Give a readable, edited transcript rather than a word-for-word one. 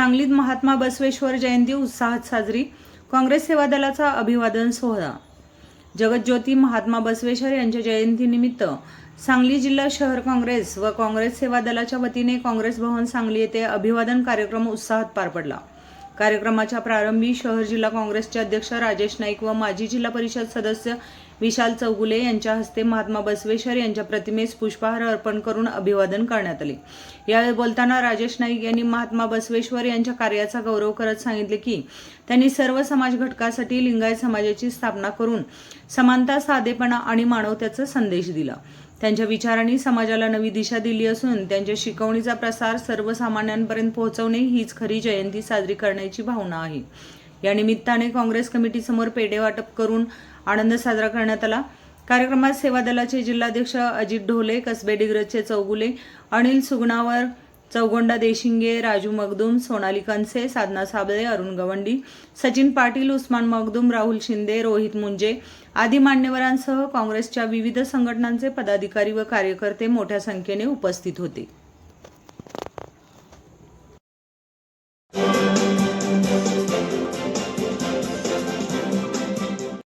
सांगलीत महात्मा बसवेश्वर जयंती उत्साहात साजरी. काँग्रेस सेवा दलाचा अभिवादन सोहळा. जगज्योती महात्मा बसवेश्वर यांच्या जयंतीनिमित्त सांगली जिल्हा शहर काँग्रेस व काँग्रेस सेवा दलाच्या वतीने काँग्रेस भवन सांगली येथे अभिवादन कार्यक्रम उत्साहात पार पडला. कार्यक्रमाच्या प्रारंभी शहर जिल्हा काँग्रेसचे अध्यक्ष राजेश नाईक व माजी जिल्हा परिषद सदस्य विशाल चौगुले यांच्या हस्ते महात्मा बसवेश्वर यांच्या प्रतिमेस पुष्पहार अर्पण करून अभिवादन करण्यात आले. यावेळी बोलताना राजेश नाईक यांनी महात्मा बसवेश्वर यांच्या कार्याचा गौरव करत सांगितले की त्यांनी सर्व समाज घटकासाठी लिंगायत समाजाची स्थापना करून समानता, साधेपणा आणि मानवतेचा संदेश दिला. त्यांच्या विचारांनी समाजाला नवी दिशा दिली असून त्यांच्या शिकवणीचा प्रसार सर्वसामान्यांपर्यंत पोहोचवणे हीच खरी जयंती साजरी करण्याची भावना आहे. या निमित्ताने काँग्रेस कमिटीसमोर पेढे वाटप करून आनंद साजरा करण्यात आला. कार्यक्रमात सेवा दलाचे जिल्हाध्यक्ष अजित ढोले, कसबे डिग्रजचे चौगुले, अनिल सुगणावर, चौगोंडा देशिंगे, राजू मगदूम, सोनाली कनसे, साधना साबळे, अरुण गवंडी, सचिन पाटील, उस्मान मगदूम, राहुल शिंदे, रोहित मुंजे आदी मान्यवरांसह काँग्रेसच्या विविध संघटनांचे पदाधिकारी व कार्यकर्ते मोठ्या संख्येने उपस्थित होते.